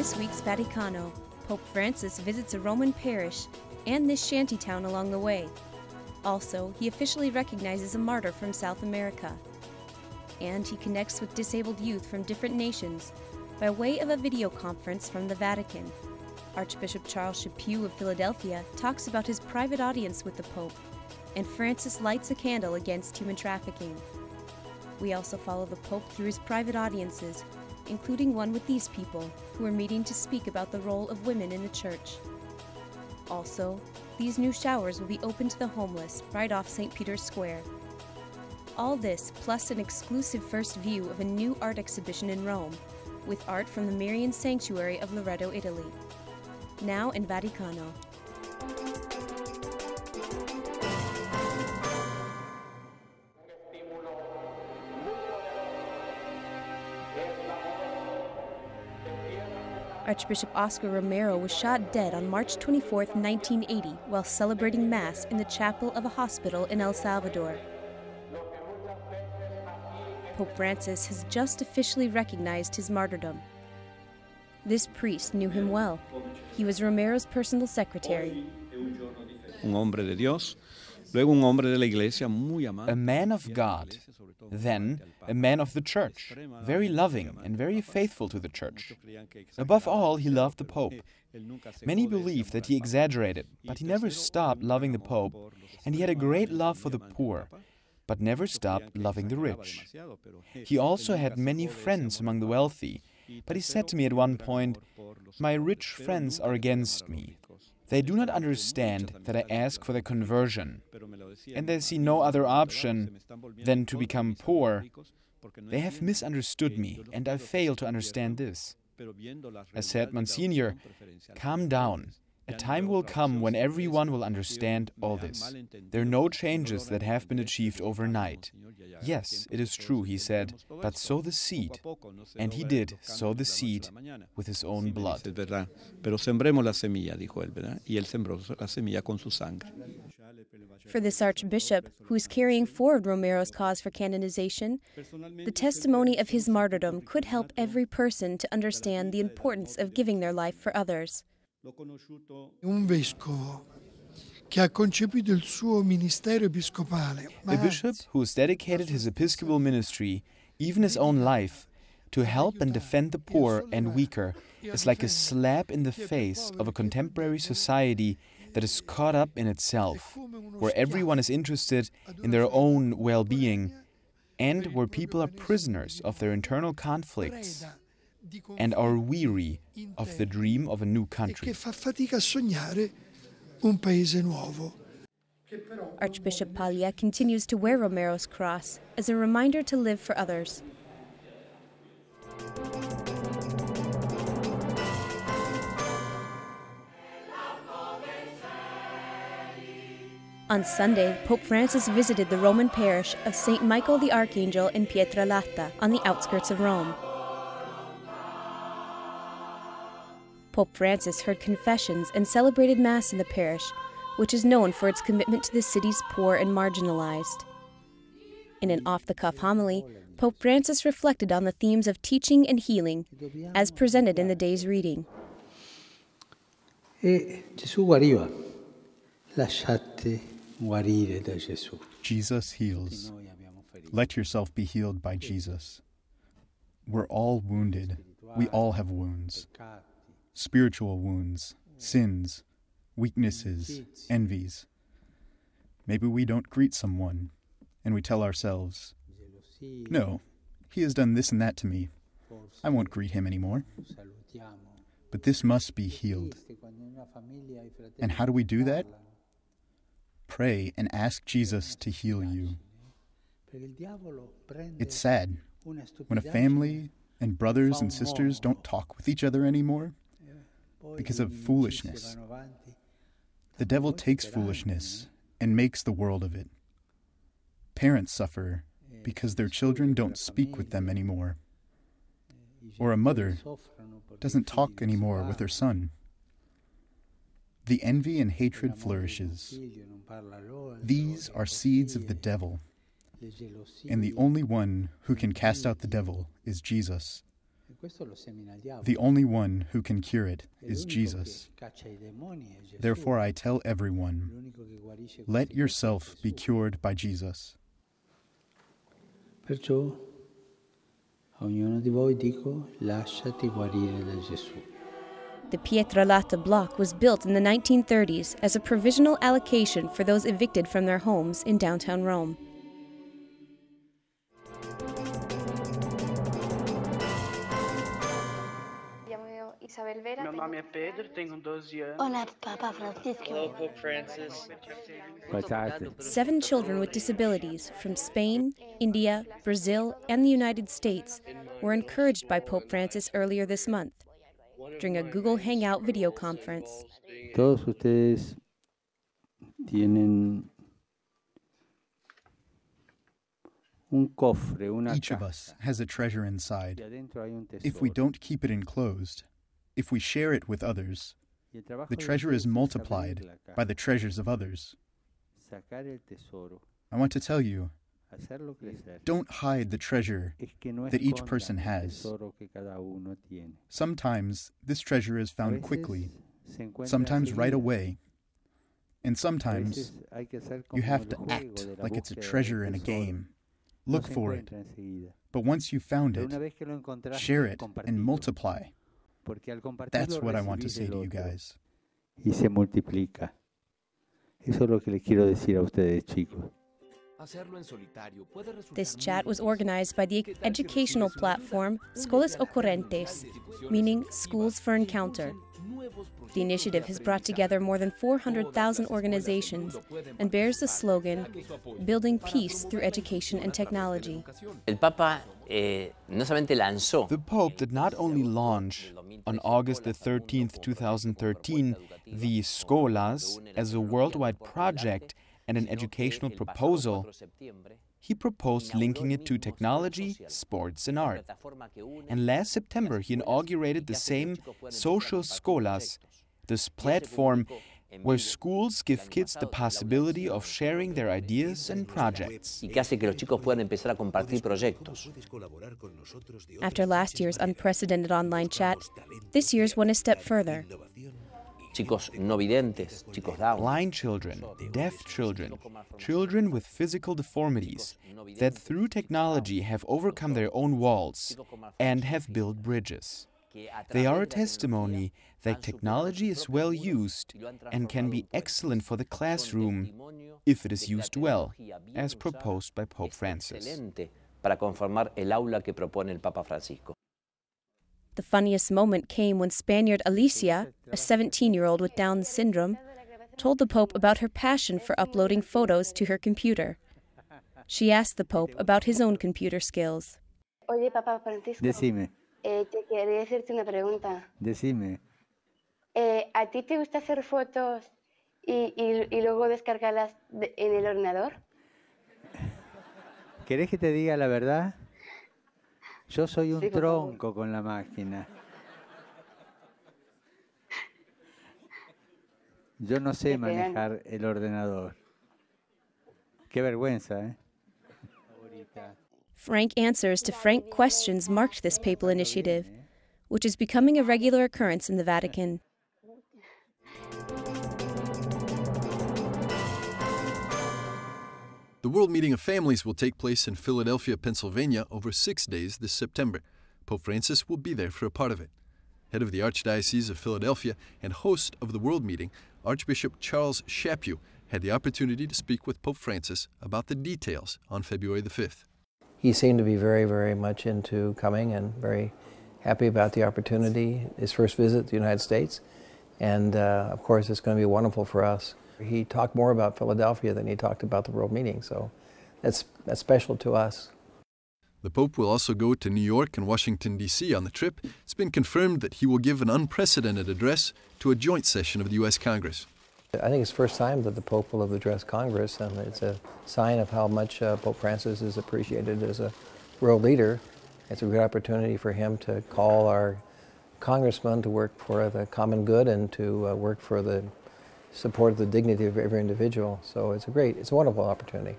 this week's Vaticano, Pope Francis visits a Roman parish and this shantytown along the way. Also, he officially recognizes a martyr from South America. And he connects with disabled youth from different nations by way of a video conference from the Vatican. Archbishop Charles Chaput of Philadelphia talks about his private audience with the Pope, and Francis lights a candle against human trafficking. We also follow the Pope through his private audiences, including one with these people who are meeting to speak about the role of women in the Church. Also, these new showers will be open to the homeless right off St. Peter's Square. All this plus an exclusive first view of a new art exhibition in Rome, with art from the Marian Sanctuary of Loreto, Italy. Now in Vaticano. Archbishop Oscar Romero was shot dead on March 24, 1980, while celebrating Mass in the chapel of a hospital in El Salvador. Pope Francis has just officially recognized his martyrdom. This priest knew him well. He was Romero's personal secretary. Un hombre de Dios, luego un hombre de la iglesia muy amado. A man of God, then a man of the Church, very loving and very faithful to the Church. Above all, he loved the Pope. Many believe that he exaggerated, but he never stopped loving the Pope, and he had a great love for the poor, but never stopped loving the rich. He also had many friends among the wealthy, but he said to me at one point, "My rich friends are against me. They do not understand that I ask for their conversion, and they see no other option than to become poor. They have misunderstood me, and I fail to understand this." I said, "Monsignor, calm down. A time will come when everyone will understand all this. There are no changes that have been achieved overnight." "Yes, it is true," he said, "but sow the seed." And he did sow the seed with his own blood. For this archbishop, who is carrying forward Romero's cause for canonization, the testimony of his martyrdom could help every person to understand the importance of giving their life for others. Un vescovo che ha concepito il suo ministero episcopale. A bishop who has dedicated his episcopal ministry, even his own life, to help and defend the poor and weaker is like a slap in the face of a contemporary society that is caught up in itself, where everyone is interested in their own well-being, and where people are prisoners of their internal conflicts and are weary of the dream of a new country. Archbishop Paglia continues to wear Romero's cross as a reminder to live for others. On Sunday, Pope Francis visited the Roman parish of St. Michael the Archangel in Pietralata, on the outskirts of Rome. Pope Francis heard confessions and celebrated Mass in the parish, which is known for its commitment to the city's poor and marginalized. In an off-the-cuff homily, Pope Francis reflected on the themes of teaching and healing, as presented in the day's reading. Jesus heals. Let yourself be healed by Jesus. We're all wounded. We all have wounds. Spiritual wounds, sins, weaknesses, envies. Maybe we don't greet someone, and we tell ourselves, "No, he has done this and that to me. I won't greet him anymore." But this must be healed. And how do we do that? Pray and ask Jesus to heal you. It's sad when a family and brothers and sisters don't talk with each other anymore because of foolishness. The devil takes foolishness and makes the world of it. Parents suffer because their children don't speak with them anymore. Or a mother doesn't talk anymore with her son. The envy and hatred flourishes. These are seeds of the devil, and the only one who can cast out the devil is Jesus. The only one who can cure it is Jesus. Therefore I tell everyone, let yourself be cured by Jesus. Perciò a ognuno di voi dico, lasciati guarire da Gesù. The Pietralata block was built in the 1930s as a provisional allocation for those evicted from their homes in downtown Rome. Meu nome é Pedro, tenho 12 anos. Olá, Papa Francisco. Hello, Pope Francis. 7 children with disabilities from Spain, India, Brazil, and the United States were encouraged by Pope Francis earlier this month during a Google Hangout video conference. Todos ustedes tienen un cofre, una Each of caja. us has a treasure inside. Y adentro hay un tesoro. If we don't keep it enclosed, if we share it with others, Y el trabajo the de treasure is ustedes es multiplied abrir la caja, by the treasures of others. sacar el tesoro, I want to tell you, hacerlo crecer. don't hide the treasure Es que no that each escondan person el has. tesoro que cada uno tiene. Sometimes this treasure is A found veces quickly, se encuentra sometimes right enseguida. away, and A sometimes veces hay que hacer you como have el to juego act de la like it's a búsqueda del treasure in a tesoro. game. No Look se for it, encuentra enseguida. but once you've found Pero it, una vez que lo encontraste, share it and compartilo. multiply. Porque al compartirlo That's what I want to recibís say del to you otro guys. y se multiplica. Eso es lo que les quiero decir a ustedes, chicos. This chat was organized by the educational platform Escolas Ocorrentes, meaning Schools for Encounter. The initiative has brought together more than 400,000 organizations and bears the slogan, Building Peace Through Education and Technology. El Papa no solamente lanzó. The Pope did not only launch, on August the 13th, 2013, the Scholas as a worldwide project and an educational proposal. He proposed linking it to technology, sports, and art. And last September, he inaugurated the same Social Scholas, this platform where schools give kids the possibility of sharing their ideas and projects. Y que hace que los chicos puedan empezar a compartir proyectos. After last year's unprecedented online chat, this year's went a step further. Chicos no videntes, chicos down. Blind children, deaf children, children with physical deformities that through technology have overcome their own walls and have built bridges. They are a testimony that technology is well used and can be excellent for the classroom if it is used well, as proposed by Pope Francis. Para conformar el aula que propone el Papa Francisco. The funniest moment came when Spaniard Alicia, a 17-year-old with Down syndrome, told the Pope about her passion for uploading photos to her computer. She asked the Pope about his own computer skills. Oye, Papa Francisco. Decime, Te quería hacerte una pregunta. decime. ¿A ti te gusta hacer fotos y luego descargarlas en el ordenador? ¿Querés que te diga la verdad? Yo soy un Sí, por favor. tronco con la máquina. Yo no sé Qué pena. manejar el ordenador. Qué vergüenza, ¿eh? Frank answers to frank questions marked this papal initiative, which is becoming a regular occurrence in the Vatican. The World Meeting of Families will take place in Philadelphia, Pennsylvania over 6 days this September. Pope Francis will be there for a part of it. Head of the Archdiocese of Philadelphia and host of the World Meeting, Archbishop Charles Chaput had the opportunity to speak with Pope Francis about the details on February the 5th. He seemed to be very, very much into coming and very happy about the opportunity, his first visit to the United States. And of course, it's going to be wonderful for us. He talked more about Philadelphia than he talked about the World Meeting, so that's special to us. The Pope will also go to New York and Washington, D.C. on the trip. It's been confirmed that he will give an unprecedented address to a joint session of the U.S. Congress. I think it's the first time that the Pope will have addressed Congress, and it's a sign of how much Pope Francis is appreciated as a world leader. It's a good opportunity for him to call our congressmen to work for the common good and to work for the support of the dignity of every individual. So it's a wonderful opportunity.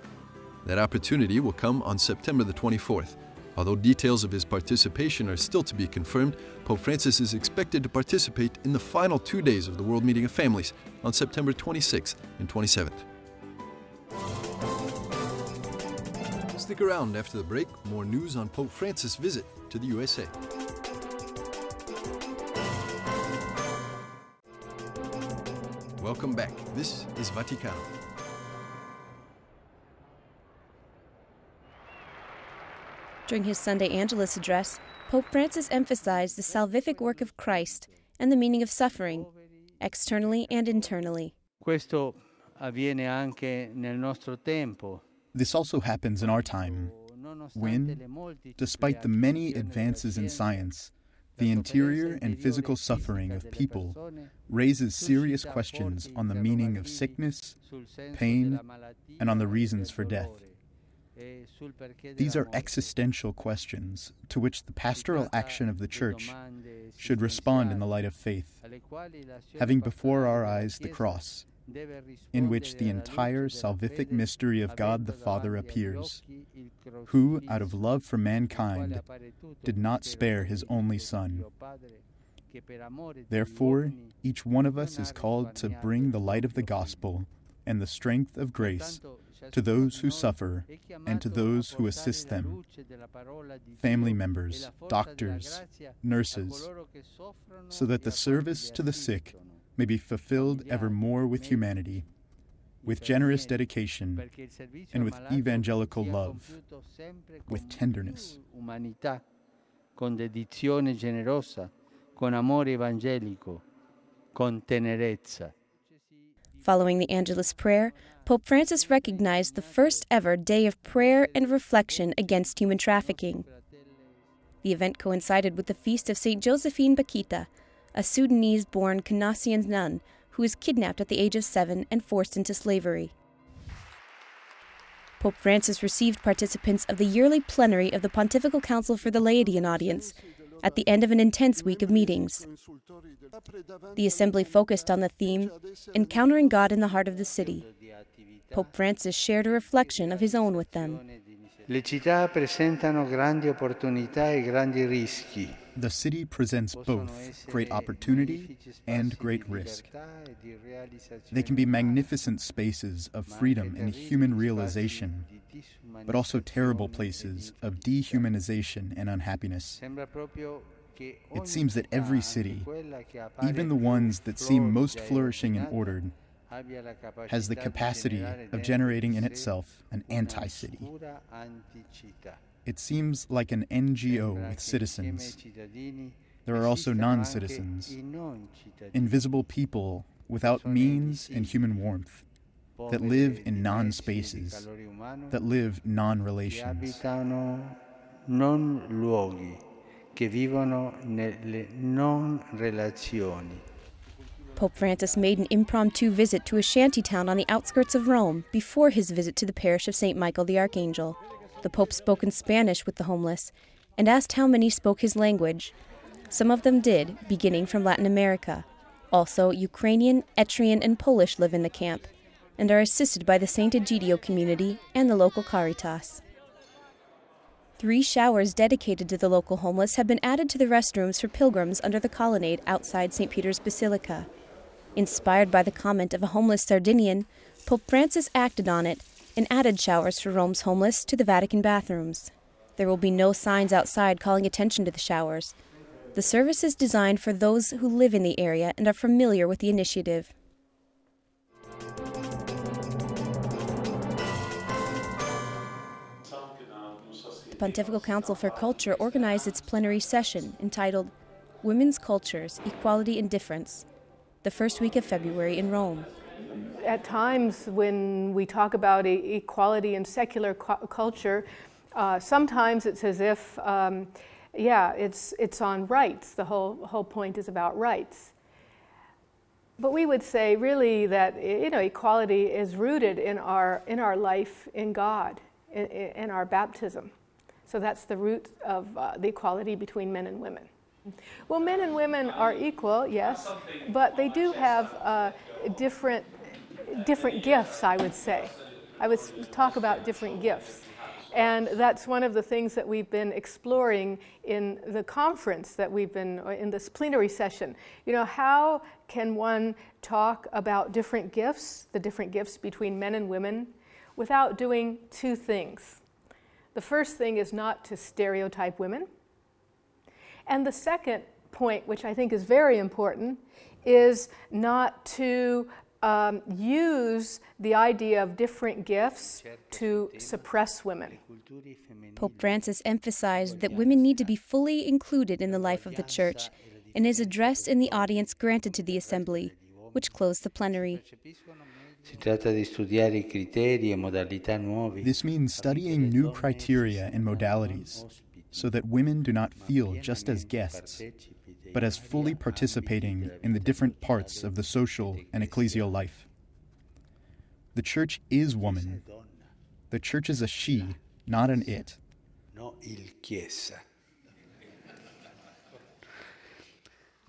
That opportunity will come on September the 24th. Although details of his participation are still to be confirmed, Pope Francis is expected to participate in the final 2 days of the World Meeting of Families on September 26th and 27th. Stick around after the break, more news on Pope Francis' visit to the USA. Welcome back. This is Vaticano. During his Sunday Angelus address, Pope Francis emphasized the salvific work of Christ and the meaning of suffering, externally and internally. Questo avviene anche nel nostro tempo. This also happens in our time, when, despite the many advances in science, the interior and physical suffering of people raises serious questions on the meaning of sickness, pain, and on the reasons for death. These are existential questions to which the pastoral action of the Church should respond in the light of faith, having before our eyes the cross, in which the entire salvific mystery of God the Father appears, who, out of love for mankind, did not spare his only Son. Therefore, each one of us is called to bring the light of the gospel and the strength of grace to those who suffer and to those who assist them, family members, doctors, nurses, so that the service to the sick may be fulfilled ever more with humanity, with generous dedication, and with evangelical love, with tenderness. Con dedizione generosa, con amore evangelico, con tenerezza. Following the Angelus prayer, Pope Francis recognized the first ever day of prayer and reflection against human trafficking. The event coincided with the feast of St. Josephine Bakita, a Sudanese-born Canossian nun who was kidnapped at the age of 7 and forced into slavery. Pope Francis received participants of the yearly plenary of the Pontifical Council for the Laity in audience at the end of an intense week of meetings. The assembly focused on the theme, Encountering God in the Heart of the City. Pope Francis shared a reflection of his own with them. Le città presentano grandi opportunità e grandi rischi. The city presents both great opportunity and great risk. They can be magnificent spaces of freedom and human realization, but also terrible places of dehumanization and unhappiness. It seems that every city, even the ones that seem most flourishing and ordered, has the capacity of generating in itself an anti-city. It seems like an NGO with citizens. There are also non-citizens, invisible people without means and human warmth, that live in non-spaces, that live non-relations. Non luoghi che vivono nelle non relazioni. Pope Francis made an impromptu visit to a shanty-town on the outskirts of Rome before his visit to the parish of St. Michael the Archangel. The Pope spoke in Spanish with the homeless and asked how many spoke his language. Some of them did, beginning from Latin America. Also, Ukrainian, Etrian, and Polish live in the camp and are assisted by the St. Egidio community and the local Caritas. 3 showers dedicated to the local homeless have been added to the restrooms for pilgrims under the colonnade outside St. Peter's Basilica. Inspired by the comment of a homeless Sardinian, Pope Francis acted on it and added showers for Rome's homeless to the Vatican bathrooms. There will be no signs outside calling attention to the showers. The service is designed for those who live in the area and are familiar with the initiative. The Pontifical Council for Culture organized its plenary session entitled Women's Cultures, Equality and Difference, the first week of February in Rome. At times when we talk about equality in secular culture, sometimes it's as if, it's on rights. The whole point is about rights. But we would say really that equality is rooted in our life in God, in our baptism. So that's the root of the equality between men and women. Well, men and women are equal, yes, but they do have different gifts, I would say. I would talk about different gifts. And that's one of the things that we've been exploring in the conference that we've been, in this plenary session. You know, how can one talk about different gifts, the different gifts between men and women, without doing two things? The first thing is not to stereotype women. And the second point, which I think is very important, is not to use the idea of different gifts to suppress women. Pope Francis emphasized that women need to be fully included in the life of the Church in his address in the audience granted to the Assembly, which closed the plenary. This means studying new criteria and modalities so that women do not feel just as guests, but as fully participating in the different parts of the social and ecclesial life. The Church is woman. The Church is a she, not an it.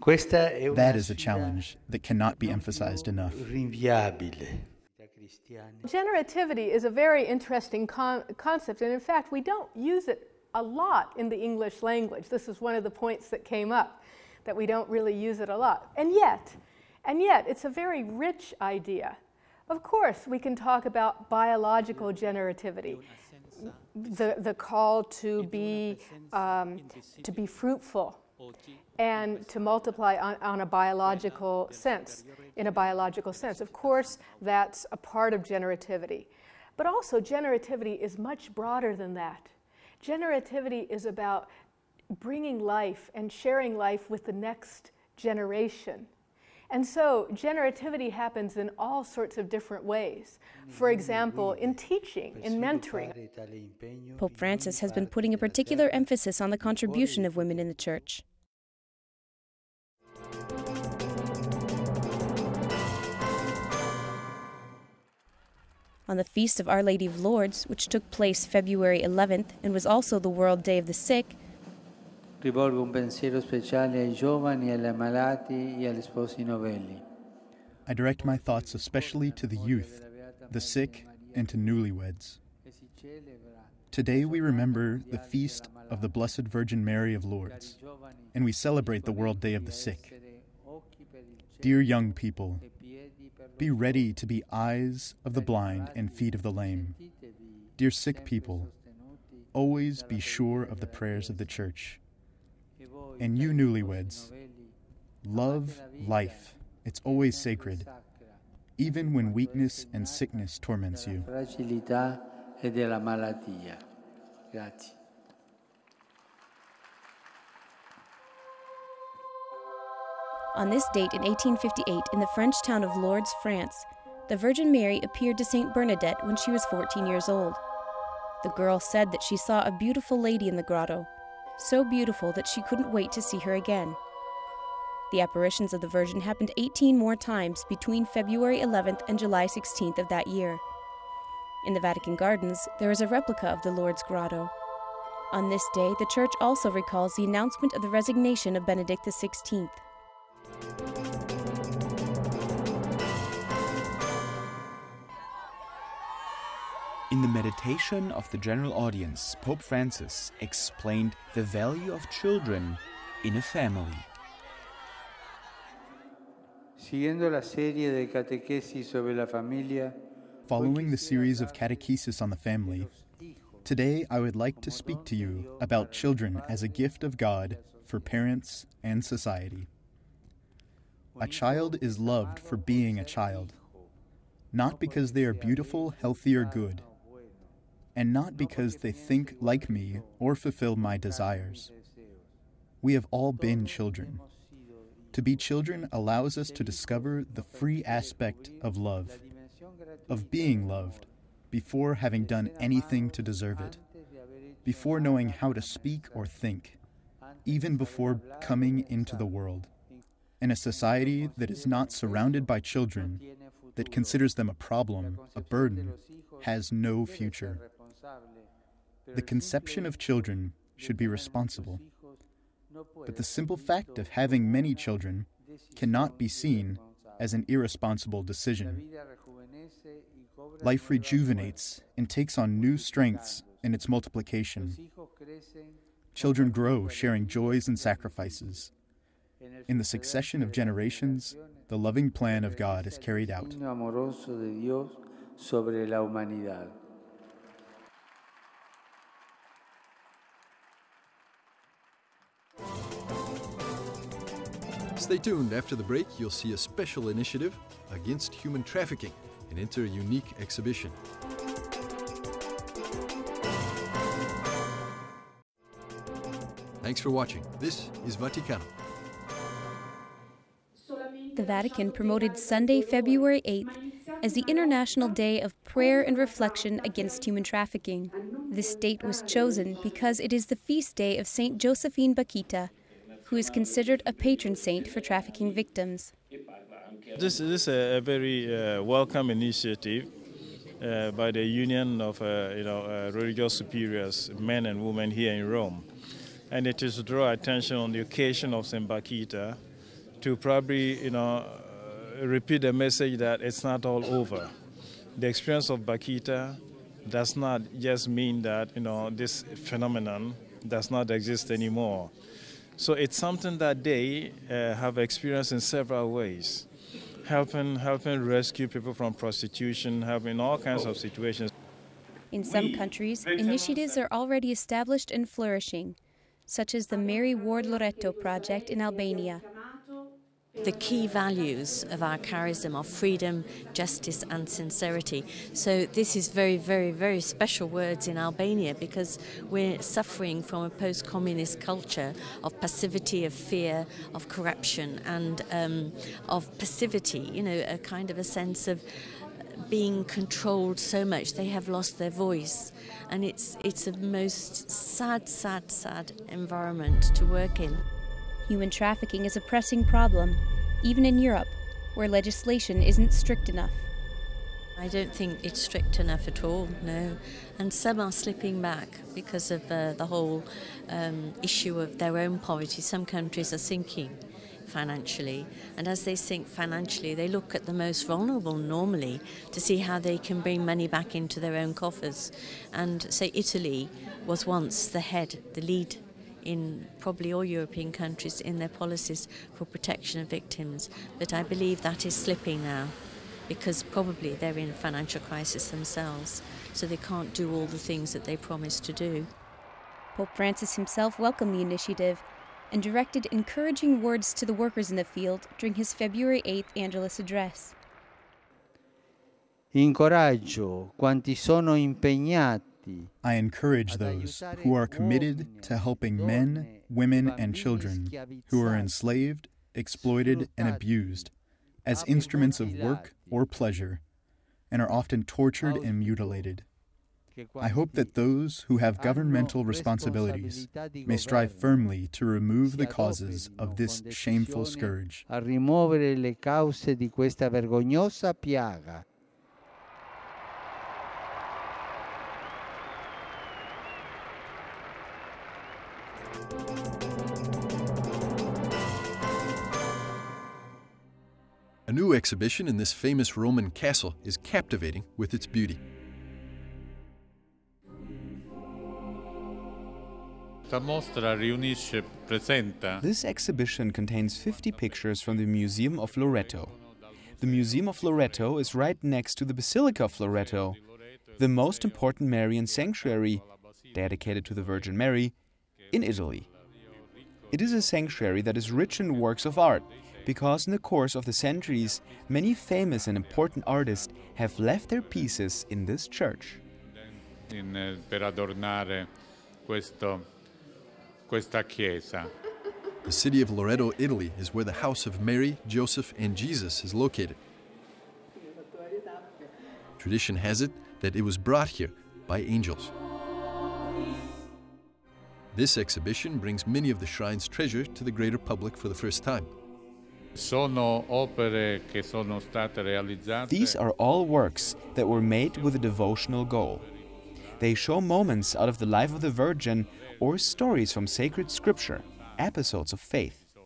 That is a challenge that cannot be emphasized enough. Generativity is a very interesting concept, and in fact, we don't use it a lot in the English language. This is one of the points that came up, that we don't really use it a lot. And yet, it's a very rich idea. Of course, we can talk about biological generativity, the call to be fruitful and to multiply on a biological sense, in a biological sense. Of course, that's a part of generativity. But also, generativity is much broader than that. Generativity is about bringing life and sharing life with the next generation. And so generativity happens in all sorts of different ways. For example, in teaching, in mentoring. Pope Francis has been putting a particular emphasis on the contribution of women in the Church. On the Feast of Our Lady of Lourdes, which took place February 11th and was also the World Day of the Sick, Rivolgo un pensiero speciale ai giovani, agli ammalati e agli sposi novelli. I direct my thoughts especially to the youth, the sick, and to newlyweds. Today we remember the feast of the Blessed Virgin Mary of Lourdes, and we celebrate the World Day of the Sick. Dear young people, be ready to be eyes of the blind and feet of the lame. Dear sick people, always be sure of the prayers of the Church. And you newlyweds, love life. It's always sacred, even when weakness and sickness torments you. On this date in 1858, in the French town of Lourdes, France, the Virgin Mary appeared to Saint Bernadette when she was 14 years old. The girl said that she saw a beautiful lady in the grotto, so beautiful that she couldn't wait to see her again. The apparitions of the Virgin happened 18 more times between February 11th and July 16th of that year. In the Vatican gardens, there is a replica of the Lourdes grotto. On this day, the Church also recalls the announcement of the resignation of Benedict XVI. In the meditation of the general audience, Pope Francis explained the value of children in a family. Following the series of catechesis on the family, today I would like to speak to you about children as a gift of God for parents and society. A child is loved for being a child, not because they are beautiful, healthy, or good, and not because they think like me or fulfill my desires. We have all been children. To be children allows us to discover the free aspect of love, of being loved, before having done anything to deserve it, before knowing how to speak or think, even before coming into the world. In a society that is not surrounded by children, that considers them a problem, a burden, has no future. The conception of children should be responsible. But the simple fact of having many children cannot be seen as an irresponsible decision. Life rejuvenates and takes on new strengths in its multiplication. Children grow sharing joys and sacrifices. In the succession of generations, the loving plan of God is carried out. Stay tuned. After the break, you'll see a special initiative against human trafficking and enter a unique exhibition. Thanks for watching. This is Vaticano. The Vatican promoted Sunday, February 8th as the International Day of Prayer and Reflection Against Human Trafficking. This date was chosen because it is the feast day of Saint Josephine Bakhita, who is considered a patron saint for trafficking victims. This is a very welcome initiative by the Union of religious superiors, men and women here in Rome. And it is to draw attention on the occasion of Saint Bakhita to probably, repeat the message that it's not all over. The experience of Bakhita does not just mean that, this phenomenon does not exist anymore. So it's something that they have experienced in several ways, helping rescue people from prostitution, helping all kinds of situations. In some countries, initiatives are already established and flourishing, such as the Mary Ward Loreto project in Albania. The key values of our charism are freedom, justice and sincerity. So this is very, very, very special words in Albania because we're suffering from a post-communist culture of passivity, of fear, of corruption and of passivity, a kind of a sense of being controlled so much. They have lost their voice and it's a most sad, sad, sad environment to work in. Human trafficking is a pressing problem, even in Europe, where legislation isn't strict enough. I don't think it's strict enough at all, no. And some are slipping back because of the whole issue of their own poverty. Some countries are sinking financially, and as they sink financially, they look at the most vulnerable normally to see how they can bring money back into their own coffers. And say Italy was once the lead in probably all European countries in their policies for protection of victims. But I believe that is slipping now because probably they're in a financial crisis themselves, so they can't do all the things that they promised to do. Pope Francis himself welcomed the initiative and directed encouraging words to the workers in the field during his February 8th Angelus address. Incoraggio quanti sono impegnati. I encourage those who are committed to helping men, women, and children who are enslaved, exploited, and abused as instruments of work or pleasure, and are often tortured and mutilated. I hope that those who have governmental responsibilities may strive firmly to remove the causes of this shameful scourge. A rimuovere le cause di questa vergognosa piaga. A new exhibition in this famous Roman castle is captivating with its beauty. This exhibition contains 50 pictures from the Museum of Loreto. The Museum of Loreto is right next to the Basilica of Loreto, the most important Marian Sanctuary, dedicated to the Virgin Mary, in Italy. It is a sanctuary that is rich in works of art, because in the course of the centuries, many famous and important artists have left their pieces in this church. The city of Loreto, Italy, is where the house of Mary, Joseph, and Jesus is located. Tradition has it that it was brought here by angels. This exhibition brings many of the shrine's treasure to the greater public for the first time. These are all works that were made with a devotional goal. They show moments out of the life of the Virgin or stories from sacred scripture, episodes of faith.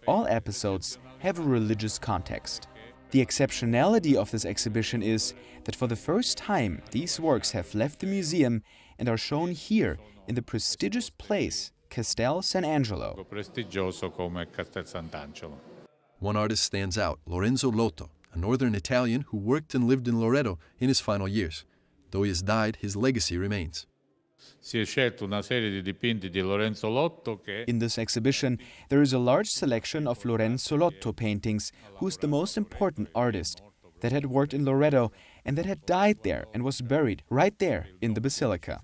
All episodes have a religious context. The exceptionality of this exhibition is that for the first time these works have left the museum and are shown here in the prestigious place Castel San Angelo. One artist stands out, Lorenzo Lotto, a northern Italian who worked and lived in Loreto in his final years. Though he has died, his legacy remains. In this exhibition, there is a large selection of Lorenzo Lotto paintings, who is the most important artist that had worked in Loreto and that had died there and was buried right there in the basilica.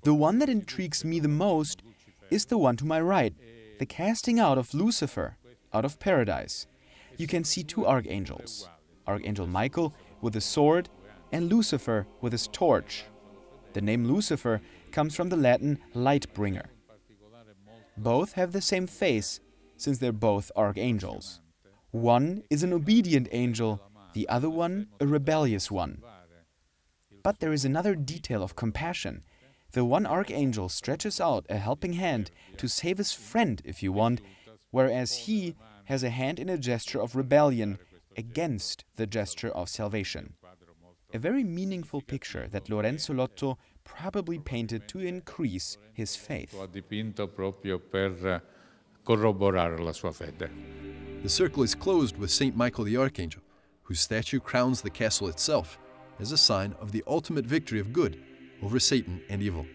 The one that intrigues me the most is the one to my right, the casting out of Lucifer out of paradise. You can see two archangels, Archangel Michael with a sword and Lucifer with his torch. The name Lucifer comes from the Latin light bringer. Both have the same face, since they're both archangels. One is an obedient angel, the other one a rebellious one. But there is another detail of compassion. The one archangel stretches out a helping hand to save his friend, if you want, whereas he has a hand in a gesture of rebellion against the gesture of salvation. A very meaningful picture that Lorenzo Lotto probably painted to increase his faith. The circle is closed with Saint Michael the Archangel, whose statue crowns the castle itself as a sign of the ultimate victory of good over Satan and evil.